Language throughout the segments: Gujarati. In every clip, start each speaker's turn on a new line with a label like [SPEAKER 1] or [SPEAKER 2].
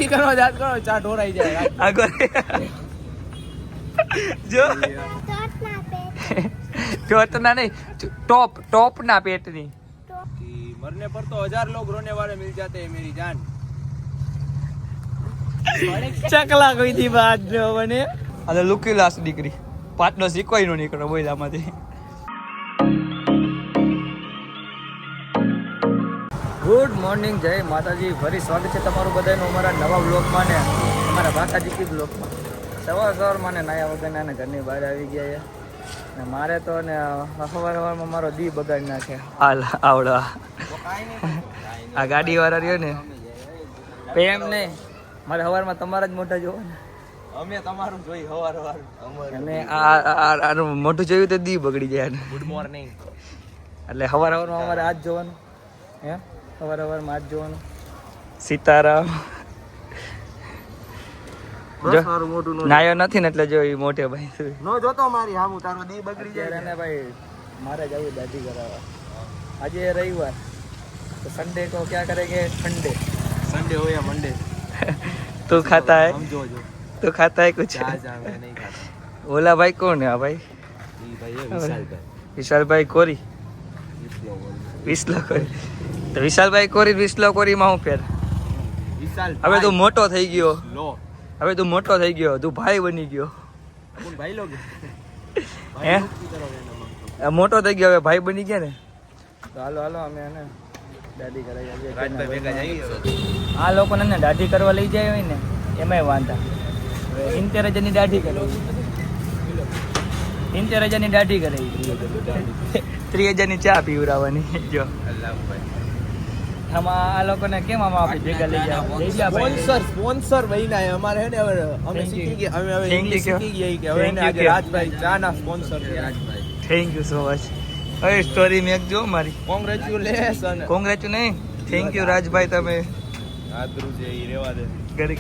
[SPEAKER 1] મસ્તી કરવા જાત કરો ચા ઢોરાઈ જાય
[SPEAKER 2] આગળ જો ચોટના નહીં ટોપ ના પેટની
[SPEAKER 1] मरने पर तो 1000 लोग रोने वाले मिल जाते हैं मेरी जान
[SPEAKER 2] ચકલા કોઈ દી વાત જો મને અલે લુકી લાસ દીકરી પાટનો શીખવાય નો નીકળો બોયલામાંથી ગુડ મોર્નિંગ જય માતાજી ફરી સ્વાગત છે તમારું બધાનું અમારા નવા વ્લોગમાં ને અમારા ભાકાજી કી વ્લોગમાં સવારમાં ને નાયા વગરના ને ઘરની બહાર આવી ગયા છે ને મારે તો ને સવારમાં મારો દી બગાડી નાખે હાલ આવડા આ ગાડી વાળા રહ્યો ને એમ નહીં મારે સવારમાં તમારા જ મોટા જોવો ને
[SPEAKER 1] અમે તમારું જોઈ હવાર
[SPEAKER 2] અને આ મોટું જોયું તો દી બગડી જાય
[SPEAKER 1] ગુડ મોર્નિંગ
[SPEAKER 2] એટલે સવારમાં અમારે આજ જોવાનું હે સવારમાં આજ જોવાનું સીતારામ નાયો નથી ને એટલે જો એ મોટે ભાઈ
[SPEAKER 1] નો જોતો મારી હામું તારો દી બગડી જાય
[SPEAKER 2] ને ભાઈ મારે જવું દાદી કરાવવા આજે રવિવાર तो संडे को क्या करेंगे ठंडे
[SPEAKER 1] संडे हो या मंडे
[SPEAKER 2] तू खाता है
[SPEAKER 1] हम जो
[SPEAKER 2] तू खाता है कुछ
[SPEAKER 1] मैं नहीं खाता
[SPEAKER 2] ओला भाई कौन है भाई
[SPEAKER 1] ये भाई है
[SPEAKER 2] विशाल भाई कोरी विसलो कोरी तो विशाल भाई कोरी विसलो कोरी માં હું ફેર
[SPEAKER 1] વિશાલ
[SPEAKER 2] હવે તું મોટો થઈ ગયો
[SPEAKER 1] લો
[SPEAKER 2] હવે તું મોટો થઈ ગયો તું ભાઈ બની ગયો
[SPEAKER 1] કોણ ભાઈ લોગ
[SPEAKER 2] હે મોટો થઈ ગયો હવે ભાઈ બની ગયા ને તો હાલો હાલો અમે એને દાદી કરાવી
[SPEAKER 1] રાજભાઈ ભેગા જઈએ
[SPEAKER 2] આ લોકોને ને દાઢી કરવા લઈ જાય હોય ને એમાંય વાંધા 70,000ની દાઢી કરાવી 70,000ની દાઢી કરાવી 30,000ની ચા પીવરાવાની જો આમાં આ લોકોને કેમ આમાં આપણે ભેગા લઈ જાય
[SPEAKER 1] સ્પોન્સર બન્યા છે અમારે હે ને હવે અમે શીખી ગયા અમે હવે ઇંગ્લિશ શીખી ગયા કે હવે એને આજે રાજભાઈ ચા ના સ્પોન્સર છે Rajbhai
[SPEAKER 2] thank you so much અરે સ્ટોરી મેક જો મારી
[SPEAKER 1] કોંગ્રેચ્યુલેશન
[SPEAKER 2] નહીં થેન્ક યુ રાજભાઈ તમે
[SPEAKER 1] આદરું છે ઈ રેવા દે
[SPEAKER 2] કરી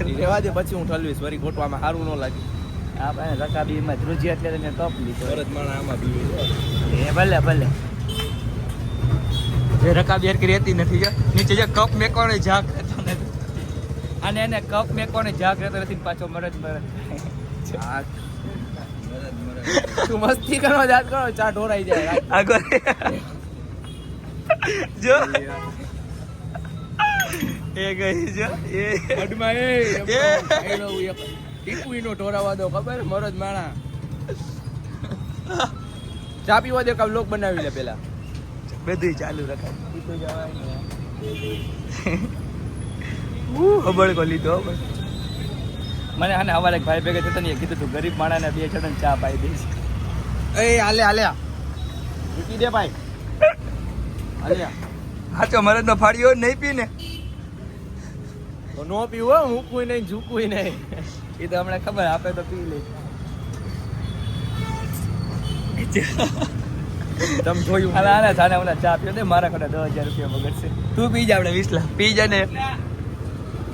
[SPEAKER 1] ઈ રેવા દે પછી હું ઠલવીશ વરી ગોટવામાં સારું ન લાગે
[SPEAKER 2] આ ભાઈ રકાબીમાં ધ્રુજી એટલે તમે ટોપ લીધો
[SPEAKER 1] તરત માણા આમાં બીવે
[SPEAKER 2] એ ભલે ભલે એ રકાબી યાર કરી રહેતી નથી જો નીચે જે કપ મેકવાનો જાગ રહેતો નથી અને એને કપ મેકવાનો જાગ રહેતો નથી પાછો મરજ
[SPEAKER 1] તું મસ્તી કરવા જાત કરો ચા ઢોરાઈ જાય
[SPEAKER 2] આગળ જો એ ગઈ જો એ
[SPEAKER 1] અડમાં એ આઈલો ટીકુઈનો ઢોરાવા દો ખબર મરજ માણા ચા પીવા દે કા લોક બનાવી લે પેલા
[SPEAKER 2] બધું ચાલુ રખાય ઈ તો જવાય ખબર કો લીધો મને આને હવારે એક ભાઈ ભેગા થતા ને કીધું તું ગરીબ માણાને બે જણ ચા પાઈ દઈશ
[SPEAKER 1] એ હાલે મૂકી દે ભાઈ હાલે
[SPEAKER 2] હાચો મરદનો ફાડ્યો નહીં પીને
[SPEAKER 1] તો નો પીવો મૂકવું નહીં ઝૂકવું નહીં
[SPEAKER 2] એ તો હમણાં ખબર આપે તો પી લે
[SPEAKER 1] તમ જોયું
[SPEAKER 2] હાલે હાલે થાને હમણાં ચા પીઓ દે મારા કોને 10,000 રૂપિયા બગડશે તું પી જા આપણે 20 લાખ પી જા ને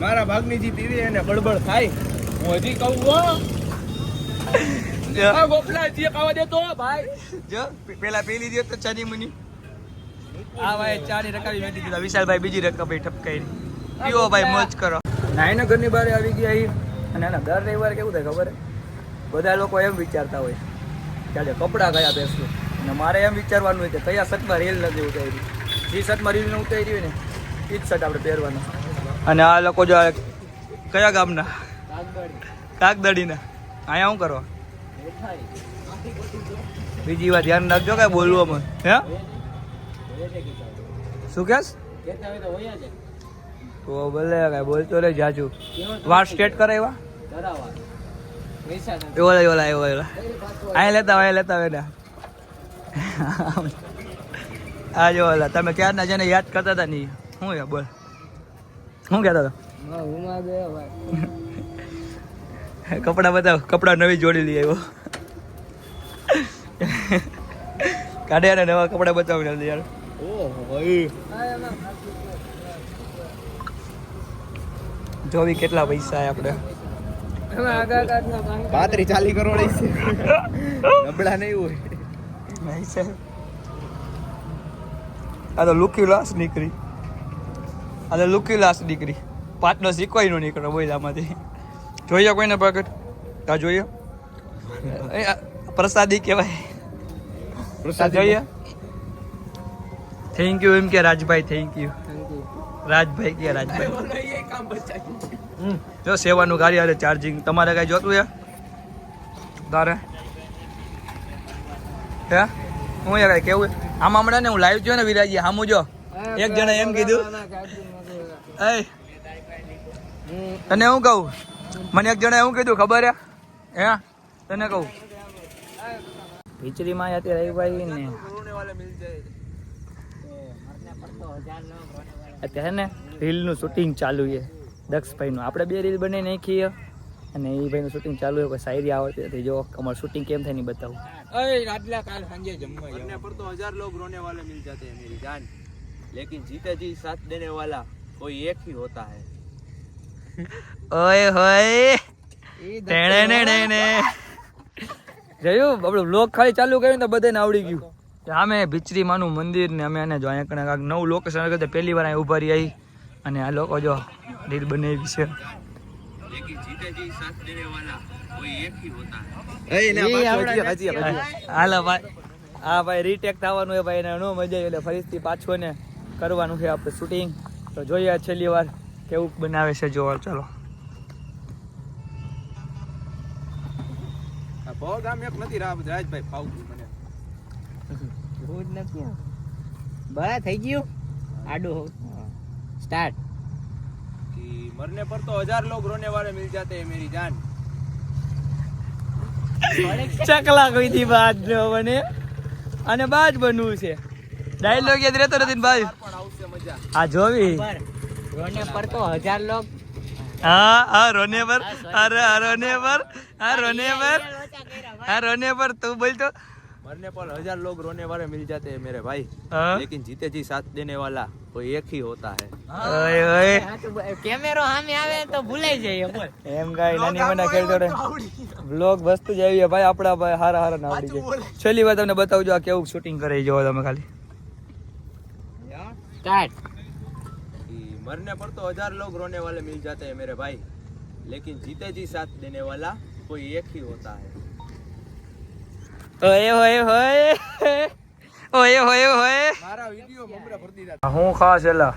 [SPEAKER 1] મારા ભાગની જી પીવી એને બળબડ થાય હું હજી કહું હો આ ગોપલા જે ખાવા દેતો ભાઈ
[SPEAKER 2] જો પેલા પી લીધી તો ચાની મુની આ ભાઈ ચાની રકાવી વેચી દીધા વિશાલભાઈ બીજી રકાવી ઠપકાઈ પીઓ ભાઈ મોજ કરો નાઈના ઘરની બહાર આવી ગયા અહીં અને આના દર રવિવારે કેવું થાય ખબર બધા લોકો એમ વિચારતા હોય કે આજે કપડાં કયા પહેરશું અને મારે એમ વિચારવાનું હોય કે કયા શર્ટમાં રીલ નથી ઉતારી જે શર્ટમાં રીલ ન ઉતારી હોય ને એ જ શર્ટ આપણે પહેરવાનું અને આ લોકો જો કયા ગામના કાગદડીના અહીંયા શું કરો બીજી વાર ધ્યાન રાખજો કઈ બોલવામાં હે શું કેસ તો ભલે કઈ બોલતો રે જાજુ વાર સ્ટેટ કરાવ્યા એવા અહીંયા લેતા હોય ને આ જો ઓલા તમે ક્યારના જેને યાદ કરતા હતા નહીં શું યાર બોલ શું કહેતા હતા કપડા બતાવ કપડા નવી જોડી લઈ આવ્યો કાઢ્યા ને નવા કપડા બતાવ યાર જોવી કેટલા પૈસા આપણે
[SPEAKER 1] 35-40 કરોડ છે નબળા નહીં હોય
[SPEAKER 2] આ તો લુકી લાસ નીકળી પાટનો શીખવાય નો નીકળો બોલ આમાંથી જોઈએ કોઈને પ્રગટ આ જોઈએ એ આ પ્રસાદી કહેવાય પ્રસાદ જોઈએ થેન્ક યુ એમ કે રાજભાઈ થેન્ક યુ રાજભાઈ કે રાજભાઈ જો સેવાનું કાર્ય અરે ચાર્જિંગ તમારે કઈ જોતું છે તારે હે હું યાર કઈ કેવું આમાં હમણાં ને હું લાઈવ જોયો ને વિરાજી હામું જો એક જણા એમ કીધું એ તને હું કહું મને એક જણા એવું કીધું ખબર હે તને કહું ખીચડીમાં અત્યારે રવિભાઈ ને અત્યારે ને રીલનું શૂટિંગ ચાલુ છે દક્ષભાઈનું આપણે 2 રીલ બનાવી નાખી અને એ ભાઈનું શૂટિંગ ચાલુ છે કોઈ શાયરી આવતી હતી જો અમારું શૂટિંગ કેમ થાય નહીં બતાવું
[SPEAKER 1] अरे रातला काल संजय जम्मा मरने पर तो 1000 लोग रोने वाले मिल जाते हैं मेरी जान लेकिन जीते जी साथ देने वाला कोई एक ही होता है
[SPEAKER 2] ઓય હોય ટેણે ને ને જોયું આપણું વ્લોગ ખાલી ચાલુ કર્યું તો બધાને આવડી ગયું અમે ભીચરી માનું મંદિર ને અમે એને જો અહીંયા કણે કાંઈક નવું લોકેશન કરતા પહેલી વાર અહીં ઊભા રહી અને આ લોકો જો રીલ બનાવી છે
[SPEAKER 1] लेकिन जीते जी साथ देने वाला कोई एक ही होता है
[SPEAKER 2] હાલો ભાઈ હા ભાઈ રીટેક થવાનું છે ભાઈ એને નો મજા આવી એટલે ફરીથી પાછું ને કરવાનું છે આપણે શૂટિંગ તો જોઈએ છેલ્લી વાર કેવું બનાવે છે જોવા ચાલો
[SPEAKER 1] બહુ ગામ એક નથી રાજભાઈ ફાવતું મને
[SPEAKER 3] રોજ નથી બરા થઈ ગયું આડું સ્ટાર્ટ
[SPEAKER 1] कि मरने पर तो 1000 लोग रोने वाले मिल जाते हैं मेरी जान
[SPEAKER 2] ચકલા કોઈ દી બાદ ન બને અને બાજ બનવું છે ડાયલોગ યાદ રહેતો નથી ને ભાઈ
[SPEAKER 1] પણ આવશે મજા
[SPEAKER 2] આ જોવી
[SPEAKER 3] પર રોને પર તો 1000 લોગ
[SPEAKER 2] હા હા રોને પર અરે આ રોને પર આ રોને પર આ રોને પર તું બોલ તો
[SPEAKER 1] मरने पर 1000 लोग रोने वाले मिल जाते हैं मेरे भाई
[SPEAKER 2] હા
[SPEAKER 1] लेकिन जीते जी साथ देने वाला कोई एक ही होता है
[SPEAKER 2] ઓય ઓય
[SPEAKER 3] કેમેરો સામે આવે તો ભૂલાઈ જાય બોલ
[SPEAKER 2] એમ ગાય નાની મના ખેલતો રે વ્લોગ વસ્તુ જ આવી છે ભાઈ આપડા ભાઈ હારા હારા ના આવડી જાય છેલ્લી વાર તમને બતાવજો આ કેવું શૂટિંગ કરે જો તમે ખાલી
[SPEAKER 3] સ્ટાર્ટ
[SPEAKER 1] कि मरने पर तो 1000 लोग रोने वाले मिल जाते हैं मेरे भाई लेकिन जीते जी साथ देने वाला कोई एक ही होता है
[SPEAKER 2] ઓય ઓય ઓય ઓય ઓય ઓય
[SPEAKER 1] મારા વિડિયો મમરા ભરતી રહ્યા
[SPEAKER 2] હું ખાસ એલા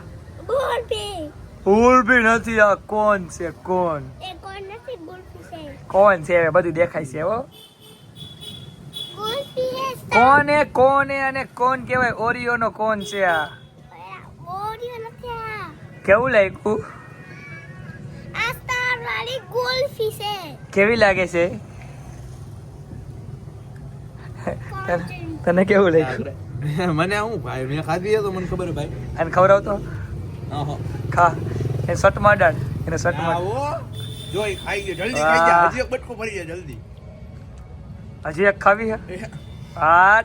[SPEAKER 4] ગુલ્ફી
[SPEAKER 2] ઉલબી નથી આ કોણ છે કોણ
[SPEAKER 4] એ કોણ નથી ગુલ્ફી છે
[SPEAKER 2] કોણ છે બધું દેખાય છે હો
[SPEAKER 4] ગુલ્ફી હે
[SPEAKER 2] કોને અને કોણ કહેવાય ઓરિયો નો કોણ છે આ
[SPEAKER 4] ઓરિયો નથી આ
[SPEAKER 2] કેવું લાગ્યું
[SPEAKER 4] આ સ્ટાર વાળી ગુલ્ફી છે
[SPEAKER 2] કેવી લાગે છે તને કેવું લાગ્યું
[SPEAKER 1] મને હું ભાઈ મેં ખાધી તો મને ખબર ભાઈ
[SPEAKER 2] અને ખવડાવતો ખા એ સટમાં ડાળ એને સટમાં
[SPEAKER 1] આવો જો એ ખાઈ ગયો જલ્દી
[SPEAKER 2] વાહ.
[SPEAKER 1] ખાઈ જા હજી એક બટકો ભરી જા જલ્દી
[SPEAKER 2] હજી એક ખાવી છે આ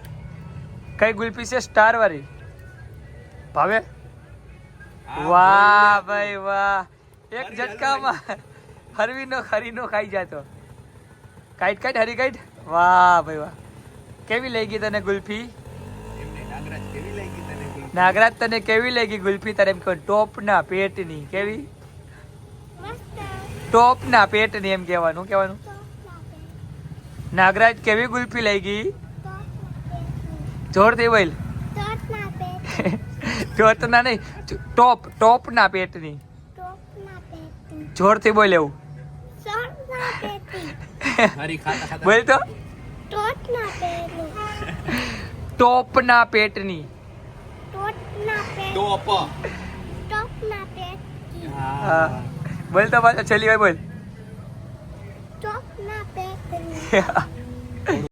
[SPEAKER 2] કઈ ગુલ્ફી છે સ્ટાર વાળી ભાવે વાહ ભાઈ વાહ એક ઝટકામાં હરવીનો ખાઈ જાતો કાઈટ હરી કાઈટ વાહ ભાઈ વાહ કેવી લાગી તને ગુલ્ફી
[SPEAKER 1] એમને નાગરાજ કેવી લાગી તને
[SPEAKER 2] નાગરાજ તને કેવી લાગી ગુલ્ફી તારે એમ કહો ટોપના પેટની કેવી
[SPEAKER 4] મસ્ત
[SPEAKER 2] ટોપના પેટની એમ કહેવાનું નાગરાજ કેવી ગુલ્ફી લાગી જોરથી બોલ
[SPEAKER 4] ટોટના પેટ
[SPEAKER 2] જોતના નહીં ટોપના પેટની
[SPEAKER 4] ટોપના પેટ
[SPEAKER 2] જોરથી બોલ એવું
[SPEAKER 4] ટોટના પેટ
[SPEAKER 1] મારી ખાતા ખાતા
[SPEAKER 2] બોલ તો
[SPEAKER 4] ટોટના પેટ
[SPEAKER 2] ટોપના પેટની
[SPEAKER 4] ટોટના પેટ
[SPEAKER 1] ટોપ
[SPEAKER 4] ટોપના પેટ
[SPEAKER 2] હા બોલ તો પાછો છેલ્લી વાર બોલ
[SPEAKER 4] ટોપના પેટ